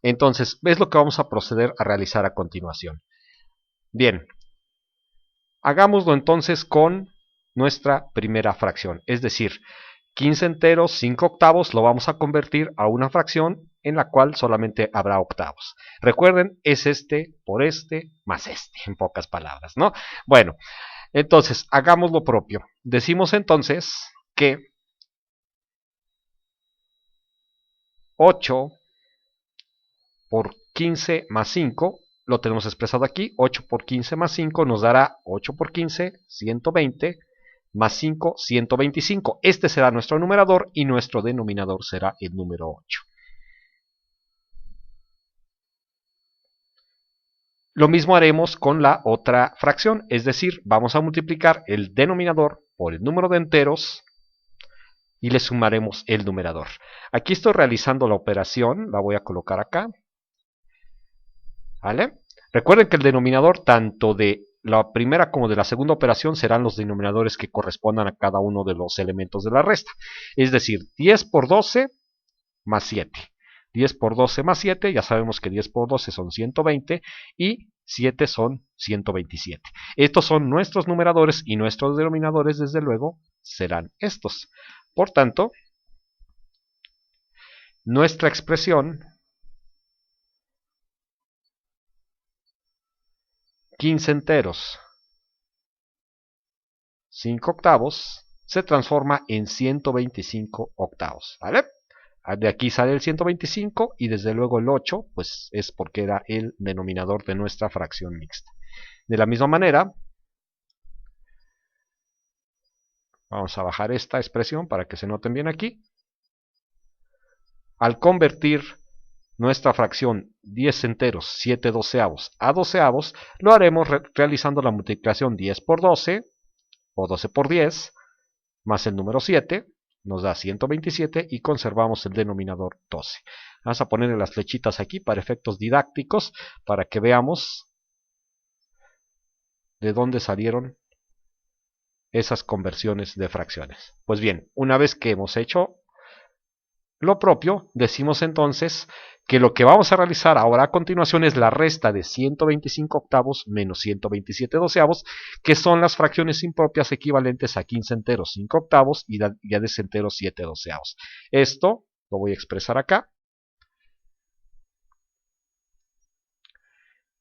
Entonces, es lo que vamos a proceder a realizar a continuación. Bien, hagámoslo entonces con nuestra primera fracción, es decir, 15 enteros 5 octavos lo vamos a convertir a una fracción en la cual solamente habrá octavos. Recuerden, es este por este más este, en pocas palabras, ¿no? Bueno, entonces hagamos lo propio. Decimos entonces que 8 por 15 más 5, lo tenemos expresado aquí, 8 por 15 más 5 nos dará 8 por 15, 120, más 5, 125. Este será nuestro numerador y nuestro denominador será el número 8. Lo mismo haremos con la otra fracción, es decir, vamos a multiplicar el denominador por el número de enteros y le sumaremos el numerador. Aquí estoy realizando la operación, la voy a colocar acá. ¿Vale? Recuerden que el denominador tanto de la primera como de la segunda operación serán los denominadores que correspondan a cada uno de los elementos de la resta. Es decir, 10 por 12 más 7. 10 por 12 más 7, ya sabemos que 10 por 12 son 120 y 7 son 127. Estos son nuestros numeradores y nuestros denominadores, desde luego, serán estos. Por tanto, nuestra expresión 15 enteros 5 octavos se transforma en 125 octavos, ¿vale? De aquí sale el 125 y desde luego el 8 pues es porque era el denominador de nuestra fracción mixta. De la misma manera, vamos a bajar esta expresión para que se noten bien aquí. Al convertir nuestra fracción 10 enteros 7 doceavos a doceavos, lo haremos realizando la multiplicación 10 por 12 o 12 por 10 más el número 7 nos da 127 y conservamos el denominador 12. Vamos a ponerle las flechitas aquí para efectos didácticos, para que veamos de dónde salieron esas conversiones de fracciones. Pues bien, una vez que hemos hecho lo propio, decimos entonces que lo que vamos a realizar ahora a continuación es la resta de 125 octavos menos 127 doceavos, que son las fracciones impropias equivalentes a 15 enteros 5 octavos y a 10 enteros 7 doceavos. Esto lo voy a expresar acá.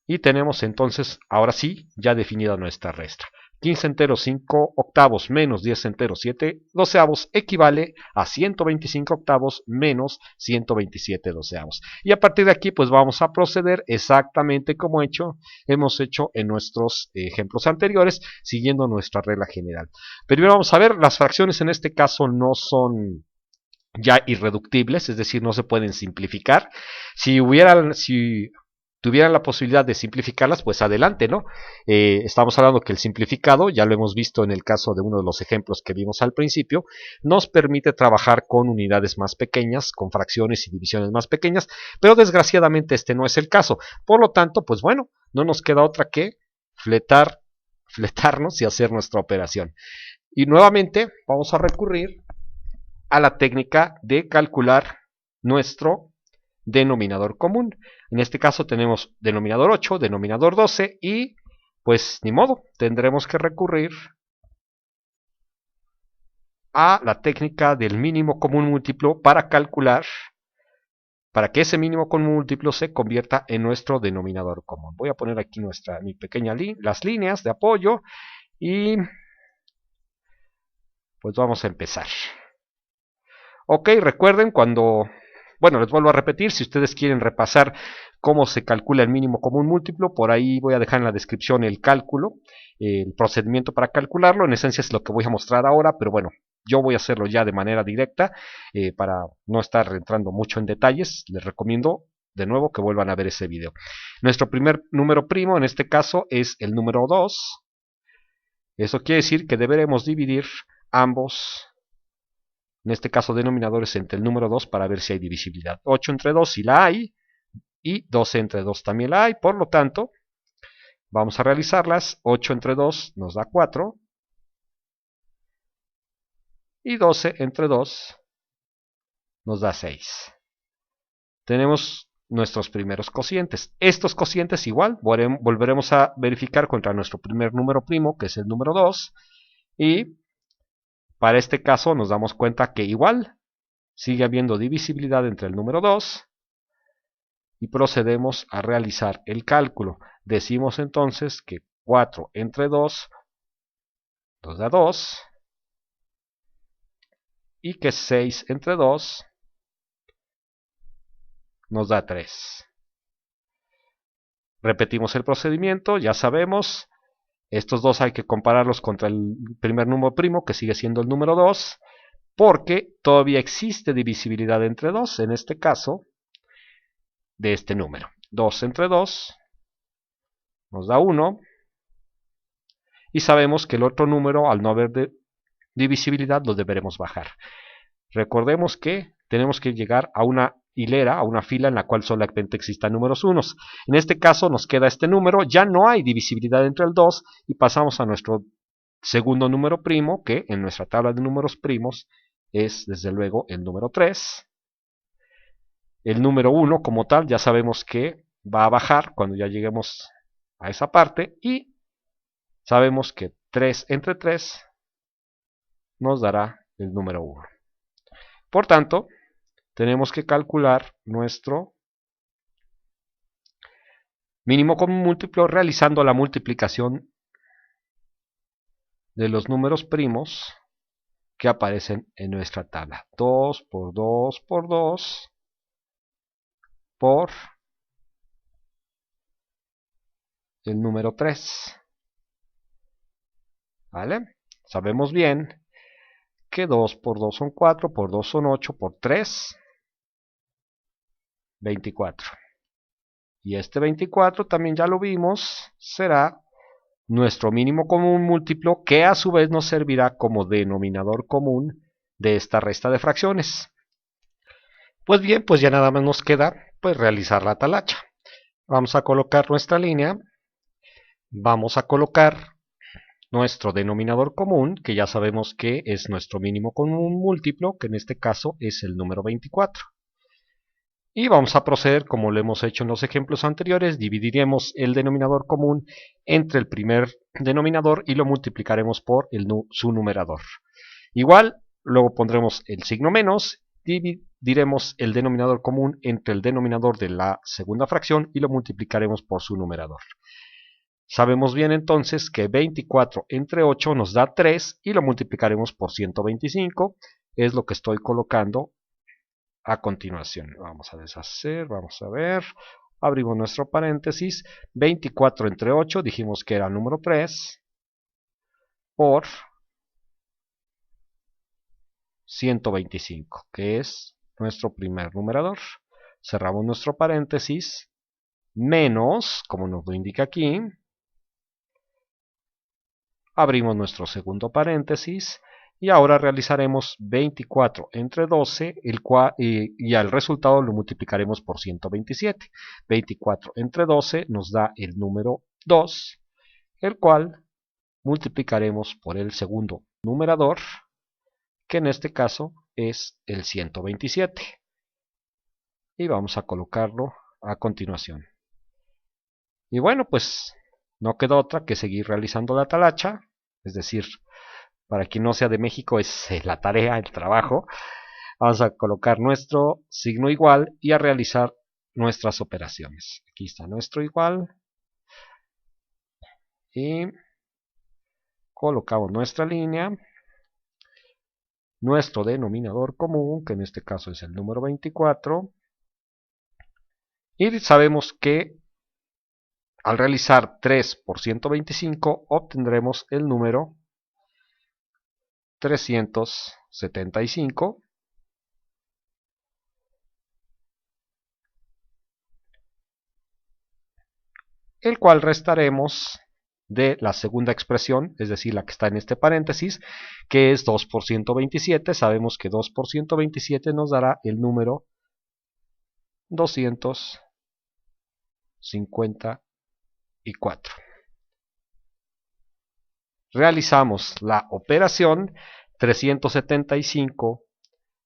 Y tenemos entonces, ahora sí, ya definida nuestra resta. 15 enteros 5 octavos menos 10 enteros 7 doceavos equivale a 125 octavos menos 127 doceavos. Y a partir de aquí pues vamos a proceder exactamente como hemos hecho en nuestros ejemplos anteriores, siguiendo nuestra regla general. Primero vamos a ver, las fracciones en este caso no son ya irreductibles, es decir, no se pueden simplificar. Si tuvieran la posibilidad de simplificarlas, pues adelante, ¿no? Estamos hablando que el simplificado, ya lo hemos visto en el caso de uno de los ejemplos que vimos al principio, nos permite trabajar con unidades más pequeñas, con fracciones y divisiones más pequeñas, pero desgraciadamente este no es el caso. Por lo tanto, pues bueno, no nos queda otra que fletarnos y hacer nuestra operación. Y nuevamente vamos a recurrir a la técnica de calcular nuestro denominador común. En este caso tenemos denominador 8, denominador 12 y pues ni modo, tendremos que recurrir a la técnica del mínimo común múltiplo para calcular, para que ese mínimo común múltiplo se convierta en nuestro denominador común. Voy a poner aquí las líneas de apoyo y pues vamos a empezar. Ok, recuerden bueno, les vuelvo a repetir, si ustedes quieren repasar cómo se calcula el mínimo común múltiplo, por ahí voy a dejar en la descripción el cálculo, el procedimiento para calcularlo. En esencia es lo que voy a mostrar ahora, pero bueno, yo voy a hacerlo ya de manera directa para no estar entrando mucho en detalles. Les recomiendo de nuevo que vuelvan a ver ese video. Nuestro primer número primo en este caso es el número 2. Eso quiere decir que deberemos dividir ambos, en este caso denominadores, entre el número 2 para ver si hay divisibilidad. 8 entre 2 si la hay, y 12 entre 2 también la hay. Por lo tanto, vamos a realizarlas. 8 entre 2 nos da 4, y 12 entre 2 nos da 6. Tenemos nuestros primeros cocientes. Estos cocientes igual volveremos a verificar contra nuestro primer número primo, que es el número 2, y para este caso nos damos cuenta que igual sigue habiendo divisibilidad entre el número 2 y procedemos a realizar el cálculo. Decimos entonces que 4 entre 2 nos da 2 y que 6 entre 2 nos da 3. Repetimos el procedimiento, ya sabemos, estos dos hay que compararlos contra el primer número primo, que sigue siendo el número 2, porque todavía existe divisibilidad entre 2, en este caso, de este número. 2 entre 2 nos da 1, y sabemos que el otro número, al no haber divisibilidad, lo deberemos bajar. Recordemos que tenemos que llegar a una hilera, a una fila en la cual solamente existan números unos. En este caso nos queda este número, ya no hay divisibilidad entre el 2 y pasamos a nuestro segundo número primo, que en nuestra tabla de números primos es desde luego el número 3. El número 1 como tal ya sabemos que va a bajar cuando ya lleguemos a esa parte, y sabemos que 3 entre 3 nos dará el número 1. Por tanto, tenemos que calcular nuestro mínimo común múltiplo realizando la multiplicación de los números primos que aparecen en nuestra tabla. 2 por 2 por 2 por el número 3. ¿Vale? Sabemos bien que 2 por 2 son 4, por 2 son 8, por 3, 24. Y este 24 también ya lo vimos, será nuestro mínimo común múltiplo, que a su vez nos servirá como denominador común de esta resta de fracciones. Pues bien, pues ya nada más nos queda pues realizar la talacha. Vamos a colocar nuestra línea, vamos a colocar nuestro denominador común, que ya sabemos que es nuestro mínimo común múltiplo, que en este caso es el número 24. Y vamos a proceder como lo hemos hecho en los ejemplos anteriores. Dividiremos el denominador común entre el primer denominador y lo multiplicaremos por su numerador. Igual, luego pondremos el signo menos, dividiremos el denominador común entre el denominador de la segunda fracción y lo multiplicaremos por su numerador. Sabemos bien entonces que 24 entre 8 nos da 3 y lo multiplicaremos por 125. Es lo que estoy colocando a continuación. Vamos a deshacer, vamos a ver. Abrimos nuestro paréntesis. 24 entre 8, dijimos que era el número 3, por 125, que es nuestro primer numerador. Cerramos nuestro paréntesis, menos, como nos lo indica aquí, abrimos nuestro segundo paréntesis, y ahora realizaremos 24 entre 12, y al resultado lo multiplicaremos por 127. 24 entre 12 nos da el número 2, el cual multiplicaremos por el segundo numerador, que en este caso es el 127. Y vamos a colocarlo a continuación. Y bueno, pues no queda otra que seguir realizando la talacha, es decir, para quien no sea de México es la tarea, el trabajo. Vamos a colocar nuestro signo igual y a realizar nuestras operaciones. Aquí está nuestro igual y colocamos nuestra línea, nuestro denominador común, que en este caso es el número 24, y sabemos que al realizar 3 por 125 obtendremos el número 375, el cual restaremos de la segunda expresión, es decir, la que está en este paréntesis, que es 2 por 127. Sabemos que 2 por 127 nos dará el número 254. Realizamos la operación 375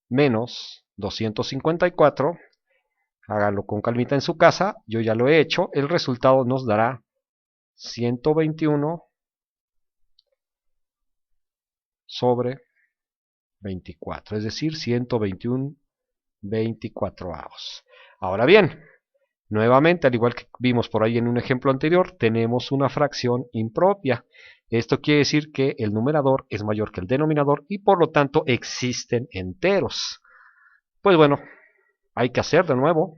menos 254. Háganlo con calmita en su casa, yo ya lo he hecho. El resultado nos dará 121 sobre 24, es decir, 121 24avos. Ahora bien, nuevamente, al igual que vimos por ahí en un ejemplo anterior, tenemos una fracción impropia. Esto quiere decir que el numerador es mayor que el denominador y por lo tanto existen enteros. Pues bueno, hay que hacer de nuevo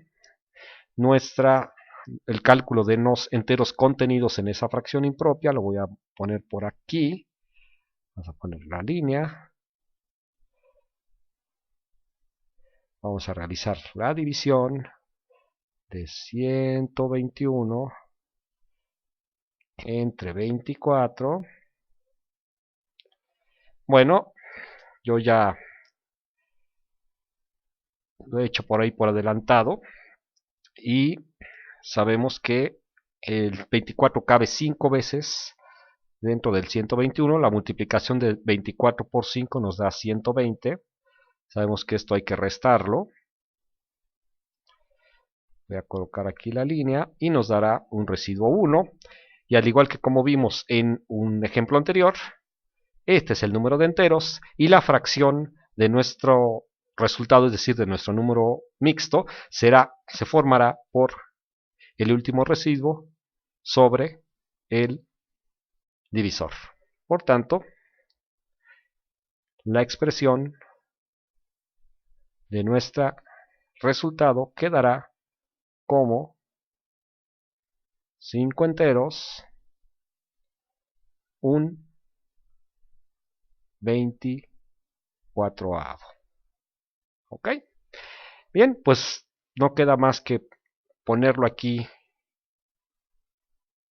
el cálculo de los enteros contenidos en esa fracción impropia. Lo voy a poner por aquí. Vamos a poner la línea. Vamos a realizar la división de 121 entre 24. Bueno, yo ya lo he hecho por ahí por adelantado y sabemos que el 24 cabe 5 veces dentro del 121. La multiplicación de 24 por 5 nos da 120. Sabemos que esto hay que restarlo. Voy a colocar aquí la línea y nos dará un residuo 1. Y al igual que como vimos en un ejemplo anterior, este es el número de enteros y la fracción de nuestro resultado, es decir, de nuestro número mixto, se formará por el último residuo sobre el divisor. Por tanto, la expresión de nuestro resultado quedará como 5 enteros, un 24avo. ¿Ok? Bien, pues no queda más que ponerlo aquí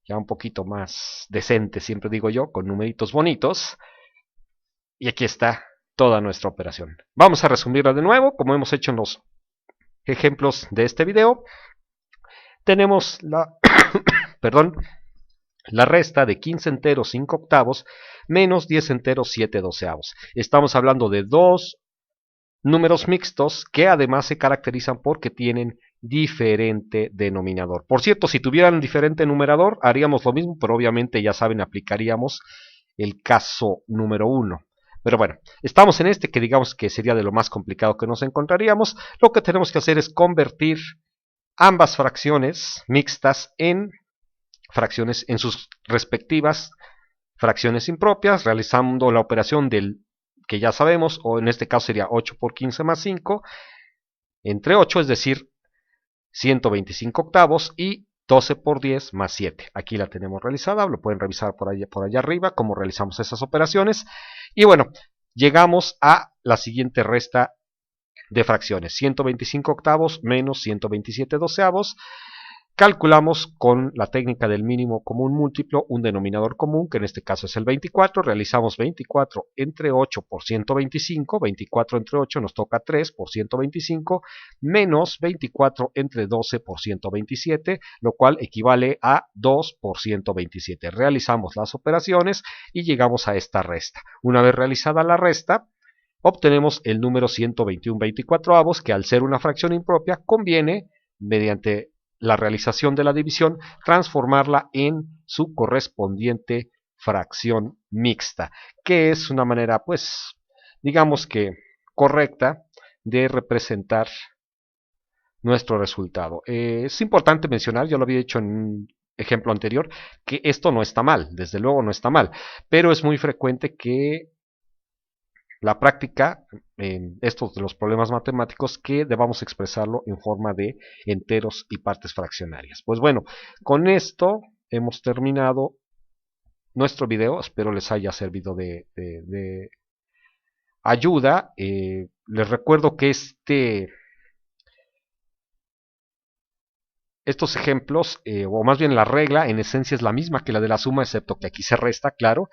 ya un poquito más decente, siempre digo yo, con numeritos bonitos. Y aquí está toda nuestra operación. Vamos a resumirla de nuevo, como hemos hecho en los ejemplos de este video. Tenemos la resta de 15 enteros 5 octavos menos 10 enteros 7 doceavos. Estamos hablando de dos números mixtos que además se caracterizan porque tienen diferente denominador. Por cierto, si tuvieran diferente numerador haríamos lo mismo, pero obviamente ya saben, aplicaríamos el caso número 1. Pero bueno, estamos en este que digamos que sería de lo más complicado que nos encontraríamos. Lo que tenemos que hacer es convertir ambas fracciones mixtas en fracciones en sus respectivas fracciones impropias, realizando la operación del que ya sabemos, o en este caso sería 8 por 15 más 5, entre 8, es decir, 125 octavos, y 12 por 10 más 7. Aquí la tenemos realizada, lo pueden revisar por allá arriba, cómo realizamos esas operaciones. Y bueno, llegamos a la siguiente resta de fracciones, 125 octavos menos 127 doceavos. Calculamos con la técnica del mínimo común múltiplo un denominador común, que en este caso es el 24. Realizamos 24 entre 8 por 125. 24 entre 8 nos toca 3 por 125, menos 24 entre 12 por 127, lo cual equivale a 2 por 127. Realizamos las operaciones y llegamos a esta resta. Una vez realizada la resta, obtenemos el número 121/24, que al ser una fracción impropia conviene, mediante la realización de la división, transformarla en su correspondiente fracción mixta, que es una manera, pues, digamos que correcta de representar nuestro resultado. Es importante mencionar, yo lo había dicho en un ejemplo anterior, que esto no está mal, desde luego no está mal, pero es muy frecuente que la práctica en estos de los problemas matemáticos que debamos expresarlo en forma de enteros y partes fraccionarias. Pues bueno, con esto hemos terminado nuestro video. Espero les haya servido de ayuda. Les recuerdo que estos ejemplos, o más bien la regla, en esencia es la misma que la de la suma, excepto que aquí se resta, claro.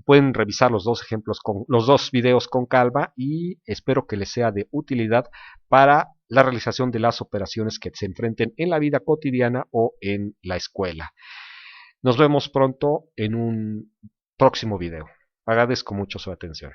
Pueden revisar los dos ejemplos, los dos videos con calma, y espero que les sea de utilidad para la realización de las operaciones que se enfrenten en la vida cotidiana o en la escuela. Nos vemos pronto en un próximo video. Agradezco mucho su atención.